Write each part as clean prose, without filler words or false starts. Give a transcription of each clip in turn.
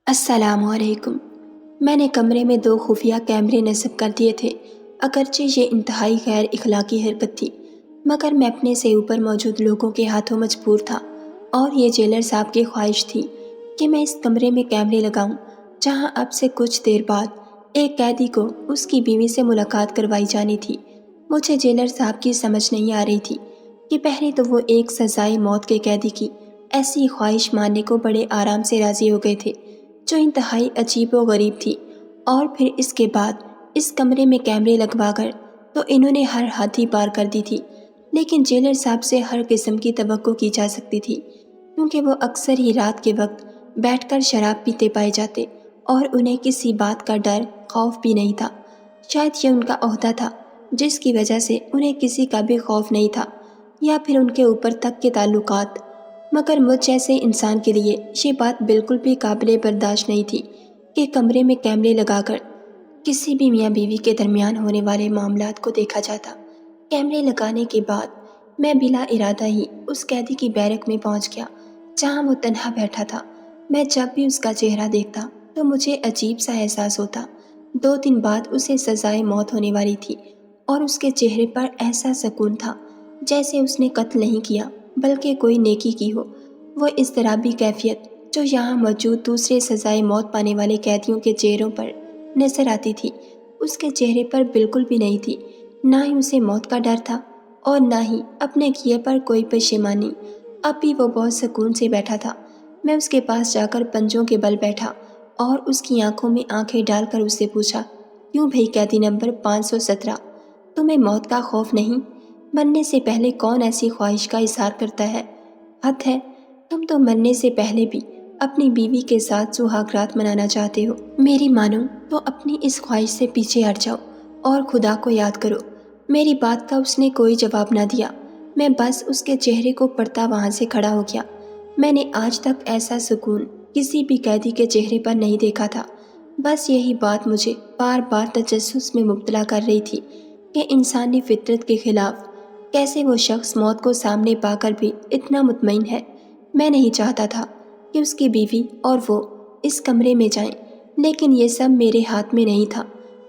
السلام علیکم۔ میں نے کمرے میں 2 خفیہ کیمرے نصب کر دیے تھے، اگرچہ یہ انتہائی غیر اخلاقی حرکت تھی، مگر میں اپنے سے اوپر موجود لوگوں کے ہاتھوں مجبور تھا، اور یہ جیلر صاحب کی خواہش تھی کہ میں اس کمرے میں کیمرے لگاؤں جہاں اب سے کچھ دیر بعد ایک قیدی کو اس کی بیوی سے ملاقات کروائی جانی تھی۔ مجھے جیلر صاحب کی سمجھ نہیں آ رہی تھی کہ پہلے تو وہ ایک سزائے موت کے قیدی کی ایسی خواہش ماننے کو بڑے آرام سے راضی ہو گئے تھے جو انتہائی عجیب و غریب تھی، اور پھر اس کے بعد اس کمرے میں کیمرے لگوا کر تو انہوں نے ہر حد ہی پار کر دی تھی۔ لیکن جیلر صاحب سے ہر قسم کی توقع کی جا سکتی تھی، کیونکہ وہ اکثر ہی رات کے وقت بیٹھ کر شراب پیتے پائے جاتے اور انہیں کسی بات کا ڈر خوف بھی نہیں تھا۔ شاید یہ ان کا عہدہ تھا جس کی وجہ سے انہیں کسی کا بھی خوف نہیں تھا، یا پھر ان کے اوپر تک کے تعلقات، مگر مجھ جیسے انسان کے لیے یہ بات بالکل بھی قابل برداشت نہیں تھی کہ کمرے میں کیمرے لگا کر کسی بھی میاں بیوی کے درمیان ہونے والے معاملات کو دیکھا جاتا۔ کیمرے لگانے کے بعد میں بلا ارادہ ہی اس قیدی کی بیرک میں پہنچ گیا جہاں وہ تنہا بیٹھا تھا۔ میں جب بھی اس کا چہرہ دیکھتا تو مجھے عجیب سا احساس ہوتا۔ 2 دن بعد اسے سزائے موت ہونے والی تھی، اور اس کے چہرے پر ایسا سکون تھا جیسے اس نے قتل نہیں کیا بلکہ کوئی نیکی کی ہو۔ وہ اضطرابی کیفیت جو یہاں موجود دوسرے سزائے موت پانے والے قیدیوں کے چہروں پر نظر آتی تھی، اس کے چہرے پر بالکل بھی نہیں تھی۔ نہ ہی اسے موت کا ڈر تھا اور نہ ہی اپنے کیے پر کوئی پشیمانی۔ اب بھی وہ بہت سکون سے بیٹھا تھا۔ میں اس کے پاس جا کر پنجوں کے بل بیٹھا اور اس کی آنکھوں میں آنکھیں ڈال کر اس سے پوچھا، کیوں بھئی قیدی نمبر 517، تمہیں موت کا خوف نہیں؟ مرنے سے پہلے کون ایسی خواہش کا اظہار کرتا ہے؟ حد ہے، تم تو مرنے سے پہلے بھی اپنی بیوی کے ساتھ سہاگ رات منانا چاہتے ہو۔ میری مانو تو اپنی اس خواہش سے پیچھے ہٹ جاؤ اور خدا کو یاد کرو۔ میری بات کا اس نے کوئی جواب نہ دیا۔ میں بس اس کے چہرے کو پڑھتا وہاں سے کھڑا ہو گیا۔ میں نے آج تک ایسا سکون کسی بھی قیدی کے چہرے پر نہیں دیکھا تھا۔ بس یہی بات مجھے بار بار تجسس میں مبتلا کر رہی تھی کہ انسانی فطرت کے خلاف کیسے وہ شخص موت کو سامنے پا کر بھی اتنا مطمئن ہے۔ میں نہیں چاہتا تھا کہ اس کی بیوی اور وہ اس کمرے میں جائیں، لیکن یہ سب میرے ہاتھ میں نہیں تھا۔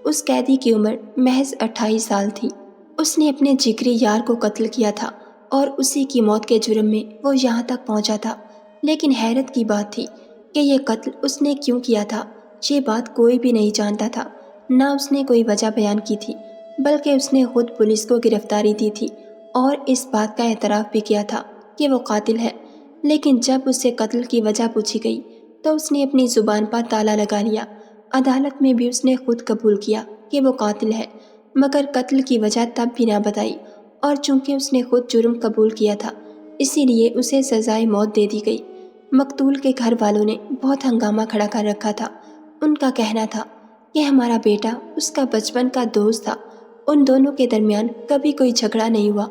اس قیدی کی عمر محض 28 سال تھی۔ اس نے اپنے جگری یار کو قتل کیا تھا اور اسی کی موت کے جرم میں وہ یہاں تک پہنچا تھا۔ لیکن حیرت کی بات تھی کہ یہ قتل اس نے کیوں کیا تھا، یہ بات کوئی بھی نہیں جانتا تھا۔ نہ اس نے کوئی وجہ بیان کی تھی، بلکہ اس نے خود پولیس کو گرفتاری دی تھی اور اس بات کا اعتراف بھی کیا تھا کہ وہ قاتل ہے۔ لیکن جب اس سے قتل کی وجہ پوچھی گئی تو اس نے اپنی زبان پر تالا لگا لیا۔ عدالت میں بھی اس نے خود قبول کیا کہ وہ قاتل ہے، مگر قتل کی وجہ تب بھی نہ بتائی، اور چونکہ اس نے خود جرم قبول کیا تھا اسی لیے اسے سزائے موت دے دی گئی۔ مقتول کے گھر والوں نے بہت ہنگامہ کھڑا کر رکھا تھا۔ ان کا کہنا تھا کہ ہمارا بیٹا اس کا بچپن کا دوست تھا، ان دونوں کے درمیان کبھی کوئی جھگڑا نہیں ہوا،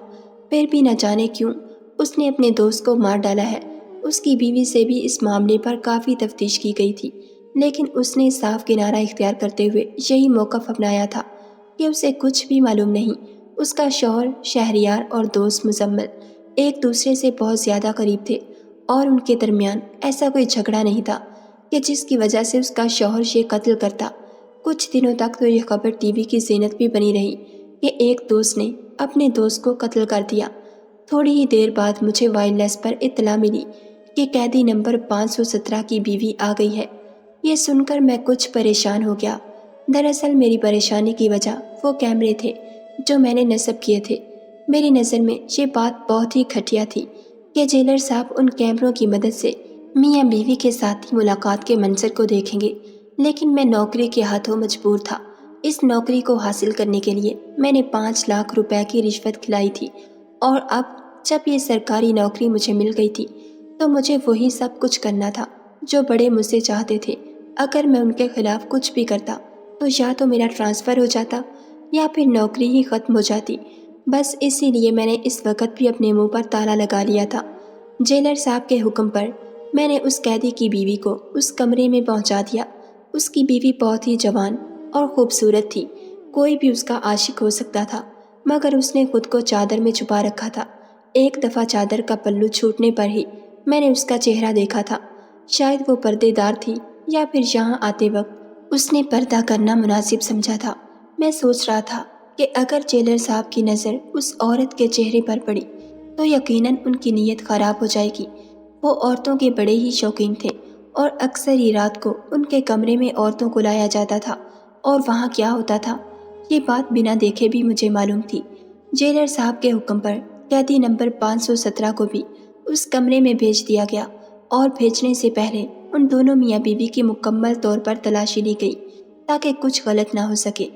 پھر بھی نہ جانے کیوں اس نے اپنے دوست کو مار ڈالا ہے۔ اس کی بیوی سے بھی اس معاملے پر کافی تفتیش کی گئی تھی، لیکن اس نے صاف کنارہ اختیار کرتے ہوئے یہی موقف اپنایا تھا کہ اسے کچھ بھی معلوم نہیں۔ اس کا شوہر شہریار اور دوست مزمل ایک دوسرے سے بہت زیادہ قریب تھے، اور ان کے درمیان ایسا کوئی جھگڑا نہیں تھا کہ جس کی وجہ سے اس کا شوہر یہ قتل کرتا۔ کچھ دنوں تک تو یہ خبر ٹی وی کی زینت بھی بنی رہی کہ ایک دوست نے اپنے دوست کو قتل کر دیا۔ تھوڑی ہی دیر بعد مجھے وائرلیس پر اطلاع ملی کہ قیدی نمبر 517 کی بیوی آ گئی ہے۔ یہ سن کر میں کچھ پریشان ہو گیا۔ دراصل میری پریشانی کی وجہ وہ کیمرے تھے جو میں نے نصب کیے تھے۔ میری نظر میں یہ بات بہت ہی گھٹیا تھی کہ جیلر صاحب ان کیمروں کی مدد سے میاں بیوی کے ساتھ ہی ملاقات کے منظر کو دیکھیں گے، لیکن میں نوکری کے ہاتھوں مجبور تھا۔ اس نوکری کو حاصل کرنے کے لیے میں نے 5 لاکھ روپے کی رشوت کھلائی تھی، اور اب جب یہ سرکاری نوکری مجھے مل گئی تھی تو مجھے وہی سب کچھ کرنا تھا جو بڑے مجھ سے چاہتے تھے۔ اگر میں ان کے خلاف کچھ بھی کرتا تو یا تو میرا ٹرانسفر ہو جاتا یا پھر نوکری ہی ختم ہو جاتی۔ بس اسی لیے میں نے اس وقت بھی اپنے منہ پر تالا لگا لیا تھا۔ جیلر صاحب کے حکم پر میں نے اس قیدی کی بیوی کو اس کمرے میں پہنچا دیا۔ اس کی بیوی بہت ہی جوان اور خوبصورت تھی، کوئی بھی اس کا عاشق ہو سکتا تھا، مگر اس نے خود کو چادر میں چھپا رکھا تھا۔ ایک دفعہ چادر کا پلو چھوٹنے پر ہی میں نے اس کا چہرہ دیکھا تھا۔ شاید وہ پردے دار تھی یا پھر یہاں آتے وقت اس نے پردہ کرنا مناسب سمجھا تھا۔ میں سوچ رہا تھا کہ اگر جیلر صاحب کی نظر اس عورت کے چہرے پر پڑی تو یقیناً ان کی نیت خراب ہو جائے گی۔ وہ عورتوں کے بڑے ہی شوقین تھے اور اکثر ہی رات کو ان کے کمرے میں عورتوں کو لایا جاتا تھا، اور وہاں کیا ہوتا تھا یہ بات بنا دیکھے بھی مجھے معلوم تھی۔ جیلر صاحب کے حکم پر قیدی نمبر 517 کو بھی اس کمرے میں بھیج دیا گیا، اور بھیجنے سے پہلے ان دونوں میاں بیوی کی مکمل طور پر تلاشی لی گئی تاکہ کچھ غلط نہ ہو سکے۔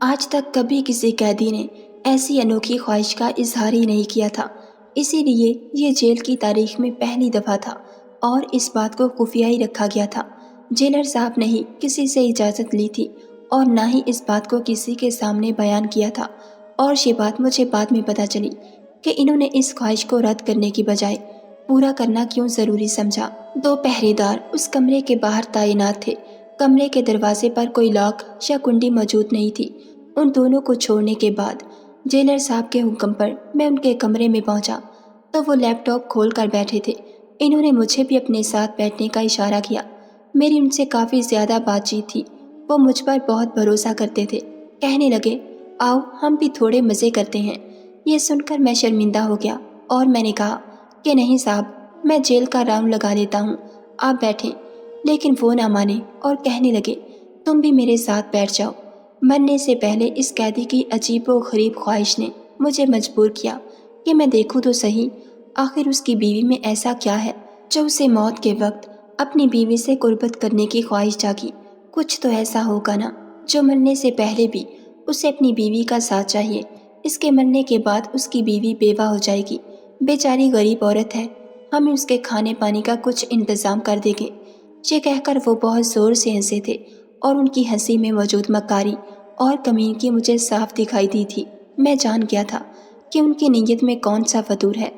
آج تک کبھی کسی قیدی نے ایسی انوکھی خواہش کا اظہار ہی نہیں کیا تھا، اسی لیے یہ جیل کی تاریخ میں پہلی دفعہ تھا اور اس بات کو خفیہ ہی رکھا گیا تھا۔ جیلر صاحب نے ہی کسی سے اجازت لی تھی اور نہ ہی اس بات کو کسی کے سامنے بیان کیا تھا، اور یہ بات مجھے بعد میں پتہ چلی کہ انہوں نے اس خواہش کو رد کرنے کی بجائے پورا کرنا کیوں ضروری سمجھا۔ 2 پہرے دار اس کمرے کے باہر تعینات تھے۔ کمرے کے دروازے پر کوئی لاک یا کنڈی موجود نہیں تھی۔ ان دونوں کو چھوڑنے کے بعد جیلر صاحب کے حکم پر میں ان کے کمرے میں پہنچا تو وہ لیپ ٹاپ کھول کر بیٹھے تھے۔ انہوں نے مجھے بھی اپنے ساتھ بیٹھنے کا اشارہ کیا۔ میری ان سے کافی زیادہ بات چیت تھی۔ وہ مجھ پر بہت بھروسہ کرتے تھے۔ کہنے لگے، آؤ ہم بھی تھوڑے مزے کرتے ہیں۔ یہ سن کر میں شرمندہ ہو گیا اور میں نے کہا کہ نہیں صاحب، میں جیل کا راؤنڈ لگا لیتا ہوں، آپ بیٹھیں۔ لیکن وہ نہ مانے اور کہنے لگے، تم بھی میرے ساتھ بیٹھ جاؤ۔ مرنے سے پہلے اس قیدی کی عجیب و غریب خواہش نے مجھے مجبور کیا کہ میں دیکھوں تو صحیح، آخر اس کی بیوی میں ایسا کیا ہے جو اسے موت کے وقت اپنی بیوی سے قربت کرنے کی خواہش جاگی۔ کچھ تو ایسا ہوگا نا جو مرنے سے پہلے بھی اسے اپنی بیوی کا ساتھ چاہیے۔ اس کے مرنے کے بعد اس کی بیوی بیوہ ہو جائے گی۔ بیچاری غریب عورت ہے، ہم اس کے کھانے پانی کا کچھ انتظام کر دیں گے۔ یہ کہہ کر وہ بہت زور سے ہنسے تھے اور ان کی ہنسی میں موجود مکاری اور کمینگی مجھے صاف دکھائی دی تھی۔ میں جان گیا تھا کہ ان کی نیت میں کون سا فطور ہے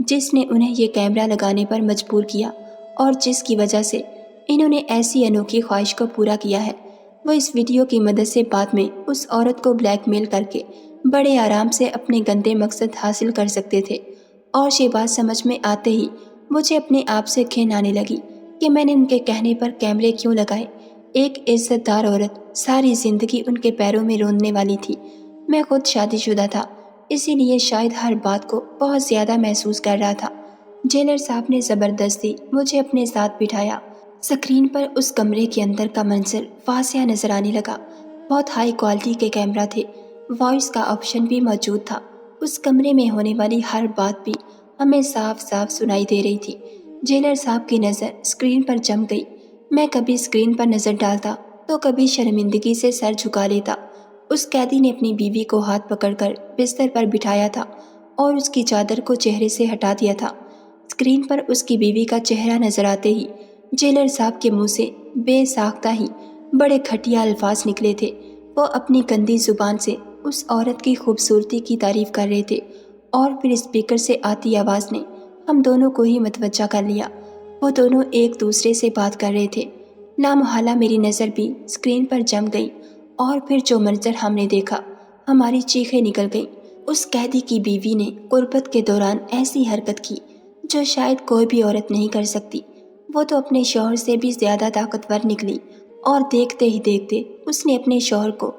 جس نے انہیں یہ کیمرہ لگانے پر مجبور کیا اور جس کی وجہ سے انہوں نے ایسی انوکھی خواہش کو پورا کیا ہے۔ وہ اس ویڈیو کی مدد سے بعد میں اس عورت کو بلیک میل کر کے بڑے آرام سے اپنے گندے مقصد حاصل کر سکتے تھے، اور یہ بات سمجھ میں آتے ہی مجھے اپنے آپ سے گھن آنے لگی کہ میں نے ان کے کہنے پر کیمرے کیوں لگائے۔ ایک عزت دار عورت ساری زندگی ان کے پیروں میں روننے والی تھی۔ میں خود شادی شدہ تھا، اسی لیے شاید ہر بات کو بہت زیادہ محسوس کر رہا تھا۔ جیلر صاحب نے زبردستی مجھے اپنے ساتھ بٹھایا۔ اسکرین پر اس کمرے کے اندر کا منظر واضح نظر آنے لگا۔ بہت ہائی کوالٹی کے کیمرہ تھے، وائس کا آپشن بھی موجود تھا۔ اس کمرے میں ہونے والی ہر بات بھی ہمیں صاف صاف سنائی دے رہی تھی۔ جیلر صاحب کی نظر اسکرین پر جم گئی۔ میں کبھی اسکرین پر نظر ڈالتا تو کبھی شرمندگی سے سر جھکا لیتا۔ اس قیدی نے اپنی بیوی کو ہاتھ پکڑ کر بستر پر بٹھایا تھا اور اس کی چادر کو چہرے سے ہٹا دیا تھا۔ اسکرین پر اس کی بیوی کا چہرہ نظر آتے ہی جیلر صاحب کے منہ سے بے ساختہ ہی بڑے گھٹیا الفاظ نکلے تھے۔ وہ اپنی گندی زبان سے اس عورت کی خوبصورتی کی تعریف کر رہے تھے، اور پھر اسپیکر سے آتی آواز نے ہم دونوں کو ہی متوجہ کر لیا۔ وہ دونوں ایک دوسرے سے بات کر رہے تھے۔ لامحالہ میری نظر بھی اسکرین پر جم گئی، اور پھر جو منظر ہم نے دیکھا، ہماری چیخیں نکل گئیں۔ اس قیدی کی بیوی نے قربت کے دوران ایسی حرکت کی جو شاید کوئی بھی عورت نہیں کر سکتی۔ وہ تو اپنے شوہر سے بھی زیادہ طاقتور نکلی، اور دیکھتے ہی دیکھتے اس نے اپنے شوہر کو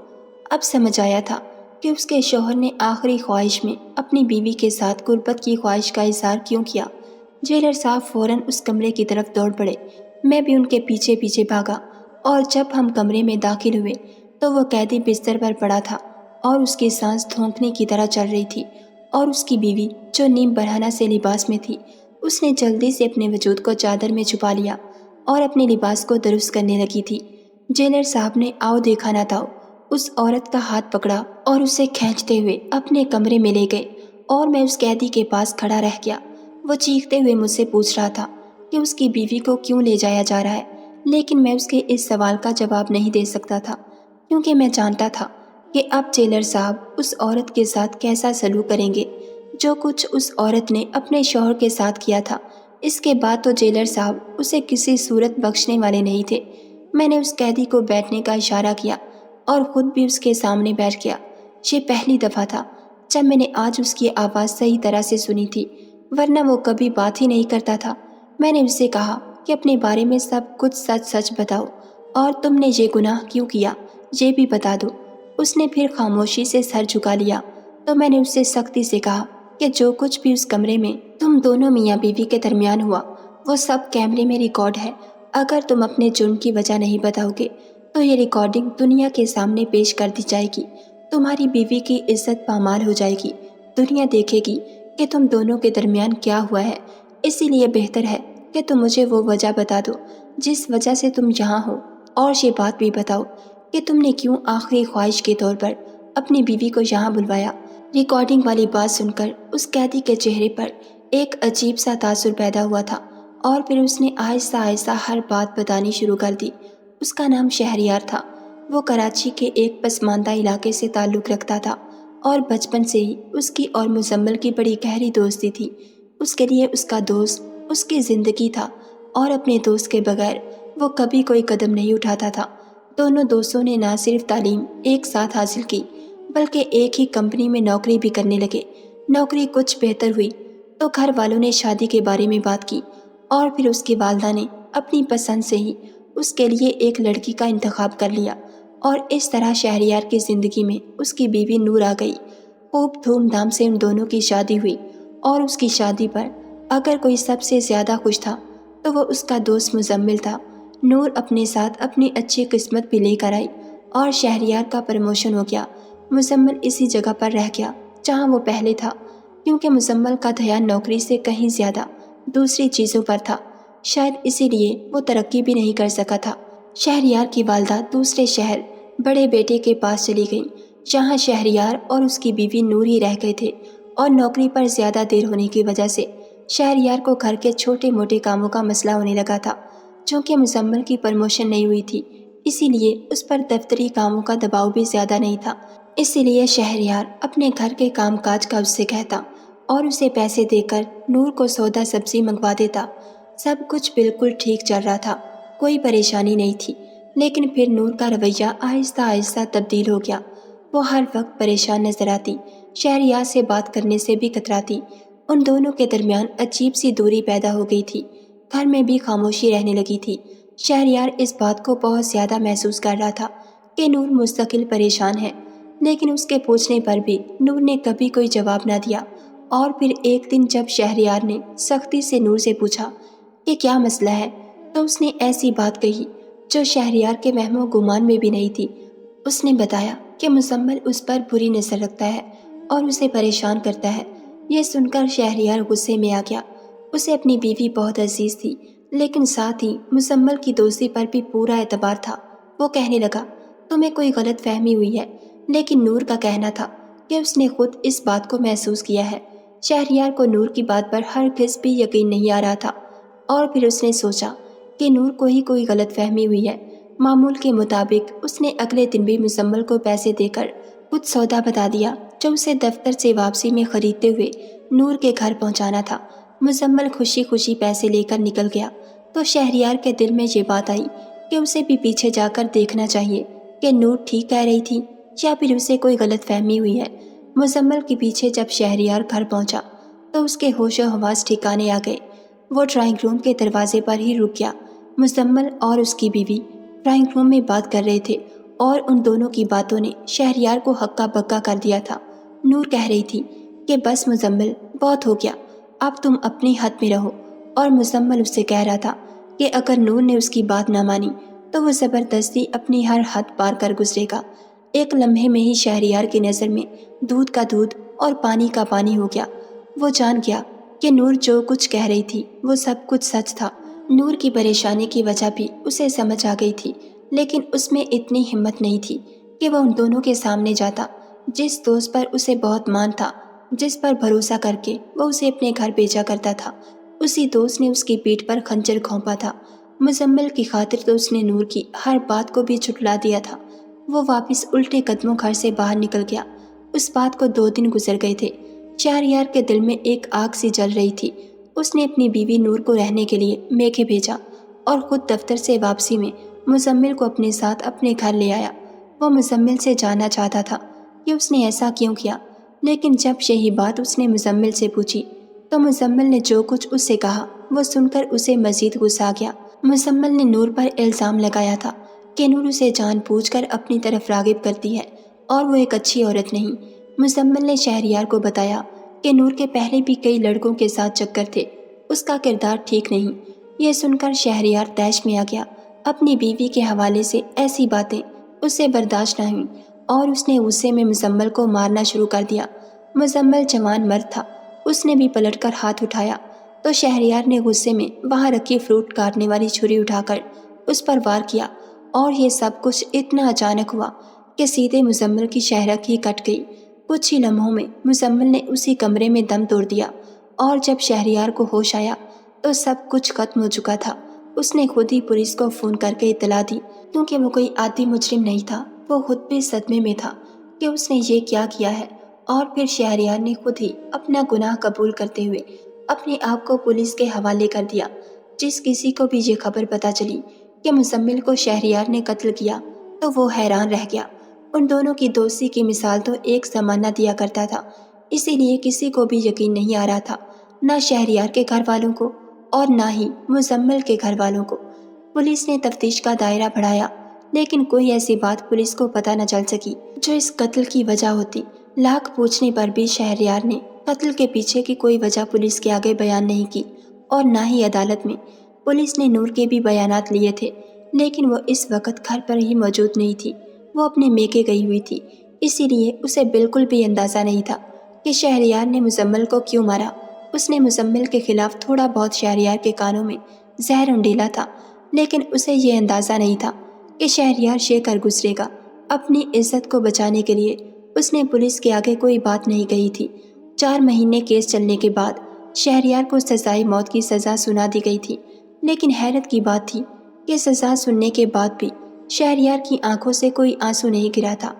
اب سمجھ آیا تھا کہ اس کے شوہر نے آخری خواہش میں اپنی بیوی کے ساتھ قربت کی خواہش کا اظہار کیوں کیا۔ جیلر صاحب فوراً اس کمرے کی طرف دوڑ پڑے۔ میں بھی ان کے پیچھے پیچھے بھاگا، اور جب ہم کمرے میں داخل ہوئے تو وہ قیدی بستر پر پڑا تھا اور اس کی سانس دھونکنے کی طرح چل رہی تھی، اور اس کی بیوی جو نیم برہنہ سے لباس میں تھی، اس نے جلدی سے اپنے وجود کو چادر میں چھپا لیا اور اپنے لباس کو درست کرنے لگی تھی۔ جیلر صاحب نے آؤ دیکھا نہ تھا اس عورت کا ہاتھ پکڑا اور اسے کھینچتے ہوئے اپنے کمرے میں لے گئے، اور میں اس قیدی کے پاس کھڑا رہ گیا۔ وہ چیختے ہوئے مجھ سے پوچھ رہا تھا کہ اس کی بیوی کو کیوں لے جایا جا رہا ہے، لیکن میں اس کے اس سوال کا جواب نہیں دے سکتا تھا، کیونکہ میں جانتا تھا کہ اب جیلر صاحب اس عورت کے ساتھ کیسا سلوک کریں گے۔ جو کچھ اس عورت نے اپنے شوہر کے ساتھ کیا تھا، اس کے بعد تو جیلر صاحب اسے کسی صورت بخشنے والے نہیں تھے۔ میں نے اس قیدی کو بیٹھنے کا اشارہ کیا اور خود بھی اس کے سامنے بیٹھ گیا۔ یہ پہلی دفعہ تھا جب میں نے آج اس کی آواز صحیح طرح سے سنی تھی، ورنہ وہ کبھی بات ہی نہیں کرتا تھا۔ میں نے اس سے کہا کہ اپنے بارے میں سب کچھ سچ سچ بتاؤ، اور تم نے یہ گناہ کیوں کیا یہ بھی بتا دو۔ اس نے پھر خاموشی سے سر جھکا لیا تو میں نے اس سے سختی سے کہا کہ جو کچھ بھی اس کمرے میں تم دونوں میاں بیوی کے درمیان ہوا وہ سب کیمرے میں ریکارڈ ہے۔ اگر تم اپنے جرم کی وجہ نہیں بتاؤ گے تو یہ ریکارڈنگ دنیا کے سامنے پیش کر دی جائے گی، تمہاری بیوی کی عزت پامال ہو جائے گی، دنیا دیکھے گی کہ تم دونوں کے درمیان کیا ہوا ہے۔ اسی لیے بہتر ہے کہ تم مجھے وہ وجہ بتا دو جس وجہ سے تم یہاں ہو، اور یہ بات بھی بتاؤ کہ تم نے کیوں آخری خواہش کے طور پر اپنی بیوی کو یہاں بلوایا۔ ریکارڈنگ والی بات سن کر اس قیدی کے چہرے پر ایک عجیب سا تاثر پیدا ہوا تھا، اور پھر اس نے آہستہ آہستہ ہر بات بتانی شروع کر دی۔ اس کا نام شہریار تھا، وہ کراچی کے ایک پسماندہ علاقے سے تعلق رکھتا تھا، اور بچپن سے ہی اس کی اور مزمل کی بڑی گہری دوستی تھی۔ اس کے لیے اس کا دوست اس کی زندگی تھا، اور اپنے دوست کے بغیر وہ کبھی کوئی قدم نہیں اٹھاتا تھا۔ دونوں دوستوں نے نہ صرف تعلیم ایک ساتھ حاصل کی بلکہ ایک ہی کمپنی میں نوکری بھی کرنے لگے۔ نوکری کچھ بہتر ہوئی تو گھر والوں نے شادی کے بارے میں بات کی، اور پھر اس کی والدہ نے اپنی پسند سے ہی اس کے لیے ایک لڑکی کا انتخاب کر لیا، اور اس طرح شہریار کی زندگی میں اس کی بیوی نور آ گئی۔ خوب دھوم دھام سے ان دونوں کی شادی ہوئی، اور اس کی شادی پر اگر کوئی سب سے زیادہ خوش تھا تو وہ اس کا دوست مزمل تھا۔ نور اپنے ساتھ اپنی اچھی قسمت بھی لے کر آئی، اور شہریار کا پروموشن ہو گیا۔ مزمل اسی جگہ پر رہ گیا جہاں وہ پہلے تھا، کیونکہ مزمل کا دھیان نوکری سے کہیں زیادہ دوسری چیزوں پر تھا، شاید اسی لیے وہ ترقی بھی نہیں کر سکا تھا۔ شہریار کی والدہ دوسرے شہر بڑے بیٹے کے پاس چلی گئیں، جہاں شہریار اور اس کی بیوی نور ہی رہ گئے تھے، اور نوکری پر زیادہ دیر ہونے کی وجہ سے شہریار کو گھر کے چھوٹے موٹے کاموں کا مسئلہ ہونے لگا تھا۔ چونکہ مزمل کی پروموشن نہیں ہوئی تھی، اسی لیے اس پر دفتری کاموں کا دباؤ بھی زیادہ نہیں تھا۔ اسی لیے شہریار اپنے گھر کے کام کاج کا اس سے کہتا، اور اسے پیسے دے کر نور کو سودا سبزی منگوا دیتا۔ سب کچھ بالکل ٹھیک چل رہا تھا، کوئی پریشانی نہیں تھی، لیکن پھر نور کا رویہ آہستہ آہستہ تبدیل ہو گیا۔ وہ ہر وقت پریشان نظر آتی، شہریار سے بات کرنے سے بھی کتراتی۔ ان دونوں کے درمیان عجیب سی دوری پیدا ہو گئی تھی، گھر میں بھی خاموشی رہنے لگی تھی۔ شہریار اس بات کو بہت زیادہ محسوس کر رہا تھا کہ نور مستقل پریشان ہے، لیکن اس کے پوچھنے پر بھی نور نے کبھی کوئی جواب نہ دیا۔ اور پھر ایک دن جب شہریار نے سختی سے نور سے پوچھا کہ کیا مسئلہ ہے، تو اس نے ایسی بات کہی جو شہریار کے وہم و گمان میں بھی نہیں تھی۔ اس نے بتایا کہ مزمل اس پر بری نظر رکھتا ہے اور اسے پریشان کرتا ہے۔ یہ سن کر شہریار غصے میں آ گیا۔ اسے اپنی بیوی بہت عزیز تھی، لیکن ساتھ ہی مزمل کی دوستی پر بھی پورا اعتبار تھا۔ وہ کہنے لگا، تمہیں کوئی غلط فہمی ہوئی ہے، لیکن نور کا کہنا تھا کہ اس نے خود اس بات کو محسوس کیا ہے۔ شہریار کو نور کی بات پر ہرگز بھی یقین نہیں آ رہا تھا، اور پھر اس نے سوچا کہ نور کو ہی کوئی غلط فہمی ہوئی ہے۔ معمول کے مطابق اس نے اگلے دن بھی مزمل کو پیسے دے کر کچھ سودا بتا دیا جو اسے دفتر سے واپسی میں خریدتے ہوئے نور کے گھر پہنچانا تھا۔ مزمل خوشی خوشی پیسے لے کر نکل گیا تو شہریار کے دل میں یہ بات آئی کہ اسے بھی پیچھے جا کر دیکھنا چاہیے کہ نور ٹھیک کہہ رہی تھی یا پھر اسے کوئی غلط فہمی ہوئی ہے۔ مزمل کے پیچھے جب شہریار گھر پہنچا تو اس کے ہوش و حواس ٹھکانے آ گئے۔ وہ ڈرائنگ روم کے دروازے پر ہی رک گیا۔ مزمل اور اس کی بیوی ڈرائنگ روم میں بات کر رہے تھے، اور ان دونوں کی باتوں نے شہریار کو ہکا بکا کر دیا تھا۔ نور کہہ رہی تھی کہ بس مزمل، بہت ہو گیا، اب تم اپنی حد میں رہو، اور مزمل اس سے کہہ رہا تھا کہ اگر نور نے اس کی بات نہ مانی تو وہ زبردستی اپنی ہر حد پار کر گزرے گا۔ ایک لمحے میں ہی شہریار کی نظر میں دودھ کا دودھ اور پانی کا پانی ہو گیا۔ وہ جان گیا کہ نور جو کچھ کہہ رہی تھی وہ سب کچھ سچ تھا۔ نور کی پریشانی کی وجہ بھی اسے سمجھ آ گئی تھی، لیکن اس میں اتنی ہمت نہیں تھی کہ وہ ان دونوں کے سامنے جاتا۔ جس دوست پر اسے بہت مان تھا، جس پر بھروسہ کر کے وہ اسے اپنے گھر بھیجا کرتا تھا، اسی دوست نے اس کی پیٹھ پر خنجر گھونپا تھا۔ مزمل کی خاطر تو اس نے نور کی ہر بات کو بھی جھٹلا دیا تھا۔ وہ واپس الٹے قدموں گھر سے باہر نکل گیا۔ اس بات کو 2 دن گزر گئے تھے۔ شہریار کے دل میں ایک آگ سی جل رہی تھی۔ اس نے اپنی بیوی نور کو رہنے کے لیے میکے بھیجا، اور خود دفتر سے واپسی میں مزمل کو اپنے ساتھ اپنے گھر لے آیا۔ وہ مزمل سے جاننا چاہتا تھا کہ اس نے ایسا کیوں کیا، لیکن جب یہی بات اس نے مزمل سے پوچھی تو مزمل نے جو کچھ اس سے کہا وہ سن کر اسے مزید غصہ آ گیا۔ مزمل نے نور پر الزام لگایا تھا کہ نور اسے جان بوجھ کر اپنی طرف راغب کرتی ہے اور وہ ایک اچھی عورت نہیں۔ مزمل نے شہریار کو بتایا کہ نور کے پہلے بھی کئی لڑکوں کے ساتھ چکر تھے، اس کا کردار ٹھیک نہیں۔ یہ سن کر شہریار طیش میں آ گیا۔ اپنی بیوی کے حوالے سے ایسی باتیں اس سے برداشت نہ ہوئیں اور اس نے غصے میں مزمل کو مارنا شروع کر دیا۔ مزمل جوان مرد تھا، اس نے بھی پلٹ کر ہاتھ اٹھایا تو شہریار نے غصے میں وہاں رکھی فروٹ کاٹنے والی چھری اٹھا کر اس پر وار کیا، اور یہ سب کچھ اتنا اچانک ہوا کہ سیدھے مزمل کی شہرک ہی کٹ گئی۔ کچھ ہی لمحوں میں مزمل نے اسی کمرے میں دم توڑ دیا، اور جب شہریار کو ہوش آیا تو سب کچھ ختم ہو چکا تھا۔ اس نے خود ہی پولیس کو فون کر کے اطلاع دی، کیونکہ وہ کوئی عادی مجرم نہیں تھا، وہ خود بھی صدمے میں تھا کہ اس نے یہ کیا ہے۔ اور پھر شہریار نے خود ہی اپنا گناہ قبول کرتے ہوئے اپنے آپ کو پولیس کے حوالے کر دیا۔ جس کسی کو بھی یہ خبر پتہ چلی کہ مزمل کو شہریار نے قتل کیا تو وہ حیران رہ گیا۔ ان دونوں کی دوستی کی مثال تو ایک زمانہ دیا کرتا تھا، اسی لیے کسی کو بھی یقین نہیں آ رہا تھا، نہ شہریار کے گھر والوں کو اور نہ ہی مزمل کے گھر والوں کو۔ پولیس نے تفتیش کا دائرہ بڑھایا، لیکن کوئی ایسی بات پولیس کو پتہ نہ چل سکی جو اس قتل کی وجہ ہوتی۔ لاکھ پوچھنے پر بھی شہریار نے قتل کے پیچھے کی کوئی وجہ پولیس کے آگے بیان نہیں کی، اور نہ ہی عدالت میں۔ پولیس نے نور کے بھی بیانات لیے تھے، لیکن وہ اس وقت گھر پر ہی موجود نہیں تھی، وہ اپنے میکے گئی ہوئی تھی، اسی لیے اسے بالکل بھی اندازہ نہیں تھا کہ شہریار نے مزمل کو کیوں مارا۔ اس نے مزمل کے خلاف تھوڑا بہت شہریار کے کانوں میں زہر انڈیلا تھا، لیکن اسے یہ اندازہ نہیں تھا کہ شہریار شے کر گزرے گا۔ اپنی عزت کو بچانے کے لیے اس نے پولیس کے آگے کوئی بات نہیں کہی تھی۔ 4 مہینے کیس چلنے کے بعد شہریار کو سزائے موت کی سزا سنا دی گئی تھی، لیکن حیرت کی بات تھی کہ سزا سننے کے بعد بھی شہریار کی آنکھوں سے کوئی آنسو نہیں گرا تھا،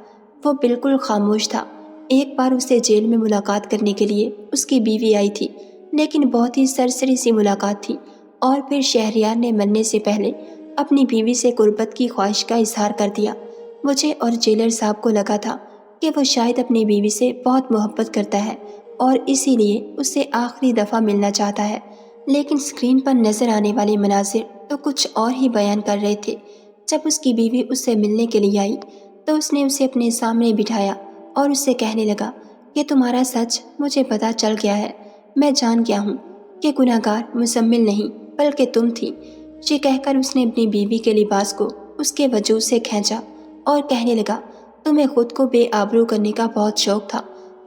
وہ بالکل خاموش تھا۔ ایک بار اسے جیل میں ملاقات کرنے کے لیے اس کی بیوی آئی تھی، لیکن بہت ہی سرسری سی ملاقات تھی، اور پھر شہریار نے مرنے سے پہلے اپنی بیوی سے قربت کی خواہش کا اظہار کر دیا۔ مجھے اور جیلر صاحب کو لگا تھا کہ وہ شاید اپنی بیوی سے بہت محبت کرتا ہے اور اسی لیے اس سے آخری دفعہ ملنا چاہتا ہے، لیکن اسکرین پر نظر آنے والے مناظر تو کچھ اور ہی بیان کر رہے تھے۔ جب اس کی بیوی اس سے ملنے کے لیے آئی تو اس نے اسے اپنے سامنے بٹھایا اور اس سے کہنے لگا کہ تمہارا سچ مجھے پتہ چل گیا ہے، میں جان گیا ہوں کہ گناہ گار مزمل نہیں بلکہ تم تھی۔ یہ کہہ کر اس نے اپنی بیوی کے لباس کو اس کے وجود سے کھینچا اور کہنے لگا، تمہیں خود کو بے آبرو کرنے کا بہت شوق تھا،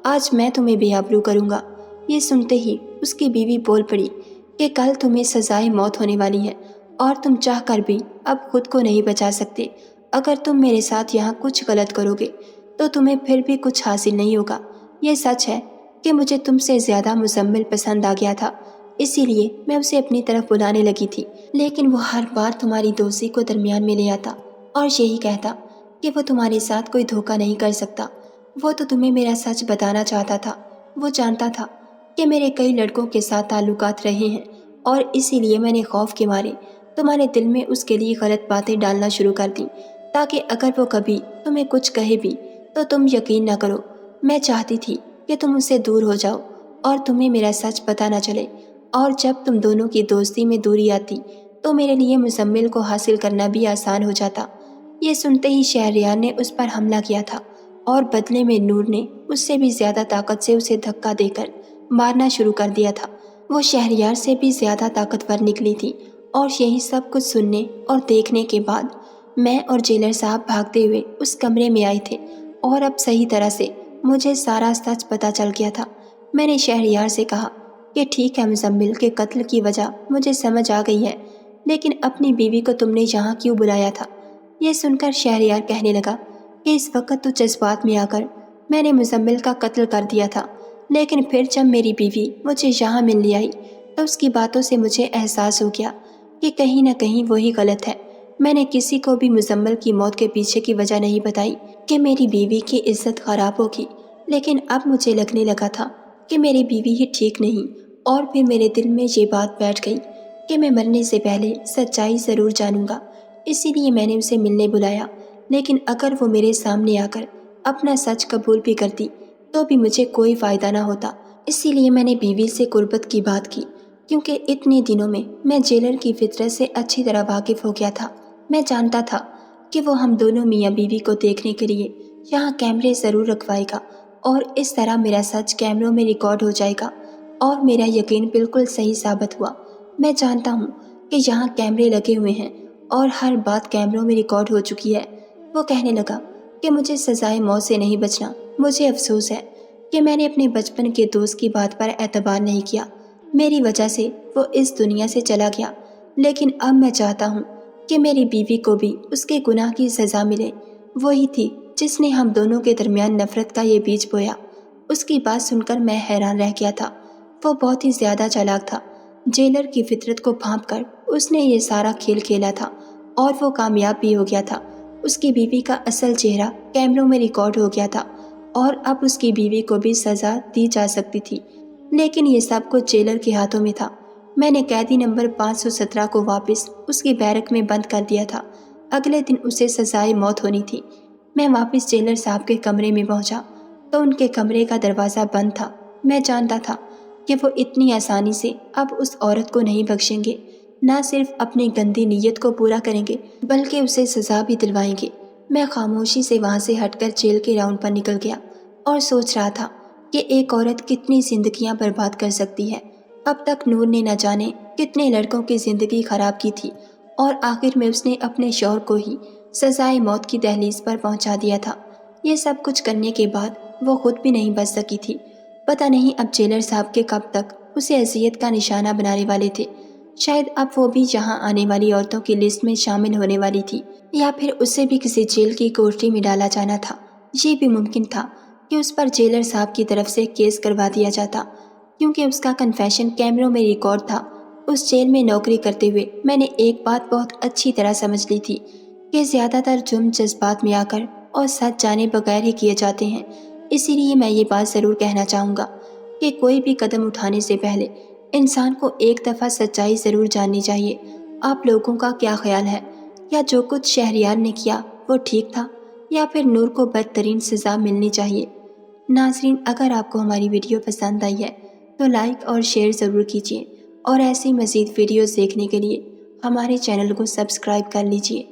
آج میں تمہیں بے آبرو کروں گا۔ یہ سنتے ہی اس کی بیوی بول پڑی کہ کل تمہیں سزائے موت ہونے والی ہے، اور تم چاہ کر بھی اب خود کو نہیں بچا سکتے۔ اگر تم میرے ساتھ یہاں کچھ غلط کرو گے تو تمہیں پھر بھی کچھ حاصل نہیں ہوگا۔ یہ سچ ہے کہ مجھے تم سے زیادہ مزمل پسند آ گیا تھا، اسی لیے میں اسے اپنی طرف بلانے لگی تھی، لیکن وہ ہر بار تمہاری دوستی کو درمیان میں لے آتا اور یہی کہتا کہ وہ تمہارے ساتھ کوئی دھوکہ نہیں کر سکتا۔ وہ تو تمہیں میرا سچ بتانا چاہتا تھا، وہ جانتا تھا کہ میرے کئی لڑکوں کے ساتھ تعلقات رہے ہیں، اور اسی لیے میں نے خوف کے مارے تمہارے دل میں اس کے لیے غلط باتیں ڈالنا شروع کر دیں، تاکہ اگر وہ کبھی تمہیں کچھ کہے بھی تو تم یقین نہ کرو۔ میں چاہتی تھی کہ تم اس سے دور ہو جاؤ اور تمہیں میرا سچ پتہ نہ چلے، اور جب تم دونوں کی دوستی میں دوری آتی تو میرے لیے مزمل کو حاصل کرنا بھی آسان ہو جاتا۔ یہ سنتے ہی شہریار نے اس پر حملہ کیا تھا، اور بدلے میں نور نے اس سے بھی زیادہ طاقت سے اسے دھکا دے کر مارنا شروع کر دیا تھا۔ وہ شہریار سے بھی زیادہ طاقتور نکلی تھی، اور یہی سب کچھ سننے اور دیکھنے کے بعد میں اور جیلر صاحب بھاگتے ہوئے اس کمرے میں آئے تھے، اور اب صحیح طرح سے مجھے سارا سچ پتہ چل گیا تھا۔ میں نے شہریار سے کہا کہ ٹھیک ہے، مزمل کے قتل کی وجہ مجھے سمجھ آ گئی ہے، لیکن اپنی بیوی کو تم نے یہاں کیوں بلایا تھا؟ یہ سن کر شہریار کہنے لگا کہ اس وقت تو جذبات میں آ کر میں نے مزمل کا قتل کر دیا تھا، لیکن پھر جب میری بیوی مجھے یہاں ملنے آئی تو اس کی باتوں سے مجھے احساس ہو گیا کہ کہیں نہ کہیں وہی غلط ہے۔ میں نے کسی کو بھی مزمل کی موت کے پیچھے کی وجہ نہیں بتائی کہ میری بیوی کی عزت خراب ہوگی، لیکن اب مجھے لگنے لگا تھا کہ میری بیوی ہی ٹھیک نہیں، اور پھر میرے دل میں یہ بات بیٹھ گئی کہ میں مرنے سے پہلے سچائی ضرور جانوں گا، اسی لیے میں نے اسے ملنے بلایا۔ لیکن اگر وہ میرے سامنے آ کر اپنا سچ قبول بھی کرتی تو بھی مجھے کوئی فائدہ نہ ہوتا، اسی لیے میں نے بیوی سے قربت کی بات کی، کیونکہ اتنے دنوں میں میں جیلر کی فطرت سے اچھی طرح واقف ہو گیا تھا۔ میں جانتا تھا کہ وہ ہم دونوں میاں بیوی کو دیکھنے کے لیے یہاں کیمرے ضرور رکھوائے گا اور اس طرح میرا سچ کیمروں میں ریکارڈ ہو جائے گا اور میرا یقین بالکل صحیح ثابت ہوا۔ میں جانتا ہوں کہ یہاں کیمرے لگے ہوئے ہیں اور ہر بات کیمروں میں ریکارڈ ہو چکی ہے۔ وہ کہنے لگا کہ مجھے سزائے موت سے نہیں بچنا۔ مجھے افسوس ہے کہ میں نے اپنے بچپن کے دوست کی بات پر اعتبار نہیں کیا۔ میری وجہ سے وہ اس دنیا سے چلا گیا، لیکن اب میں چاہتا ہوں کہ میری بیوی کو بھی اس کے گناہ کی سزا ملے۔ وہی تھی جس نے ہم دونوں کے درمیان نفرت کا یہ بیج بویا۔ اس کی بات سن کر میں حیران رہ گیا تھا۔ وہ بہت ہی زیادہ چالاک تھا۔ جیلر کی فطرت کو بھانپ کر اس نے یہ سارا کھیل کھیلا تھا اور وہ کامیاب بھی ہو گیا تھا۔ اس کی بیوی کا اصل چہرہ کیمروں میں ریکارڈ ہو گیا تھا اور اب اس کی بیوی کو بھی سزا دی جا سکتی تھی، لیکن یہ سب کچھ جیلر کے ہاتھوں میں تھا۔ میں نے قیدی نمبر 517 کو واپس اس کی بیرک میں بند کر دیا تھا۔ اگلے دن اسے سزائے موت ہونی تھی۔ میں واپس جیلر صاحب کے کمرے میں پہنچا تو ان کے کمرے کا دروازہ بند تھا۔ میں جانتا تھا کہ وہ اتنی آسانی سے اب اس عورت کو نہیں بخشیں گے، نہ صرف اپنی گندی نیت کو پورا کریں گے بلکہ اسے سزا بھی دلوائیں گے۔ میں خاموشی سے وہاں سے ہٹ کر جیل کے راؤنڈ پر نکل گیا اور سوچ رہا تھا کہ ایک عورت کتنی زندگیاں برباد کر سکتی ہے۔ اب تک نور نے نہ جانے کتنے لڑکوں کی زندگی خراب کی تھی اور آخر میں اس نے اپنے شوہر کو ہی سزائے موت کی دہلیز پر پہنچا دیا تھا۔ یہ سب کچھ کرنے کے بعد وہ خود بھی نہیں بچ سکی تھی۔ پتہ نہیں اب جیلر صاحب کے کب تک اسے اذیت کا نشانہ بنانے والے تھے۔ شاید اب وہ بھی یہاں آنے والی عورتوں کی لسٹ میں شامل ہونے والی تھی، یا پھر اسے بھی کسی جیل کی کوٹری میں ڈالا جانا تھا۔ یہ بھی ممکن تھا کہ اس پر جیلر صاحب کی طرف سے کیس کروا دیا جاتا، کیونکہ اس کا کنفیشن کیمروں میں ریکارڈ تھا۔ اس جیل میں نوکری کرتے ہوئے میں نے ایک بات بہت اچھی طرح سمجھ لی تھی کہ زیادہ تر جرم جذبات میں آ کر اور سچ جانے بغیر ہی کیے جاتے ہیں۔ اسی لیے میں یہ بات ضرور کہنا چاہوں گا کہ کوئی بھی قدم اٹھانے سے پہلے انسان کو ایک دفعہ سچائی ضرور جاننی چاہیے۔ آپ لوگوں کا کیا خیال ہے؟ کیا جو کچھ شہریار نے کیا وہ ٹھیک تھا، یا پھر نور کو بدترین سزا ملنی چاہیے؟ ناظرین، اگر آپ کو ہماری ویڈیو پسند آئی ہے تو لائک اور شیئر ضرور کیجیے، اور ایسی مزید ویڈیوز دیکھنے کے لیے ہمارے چینل کو سبسکرائب کر لیجیے۔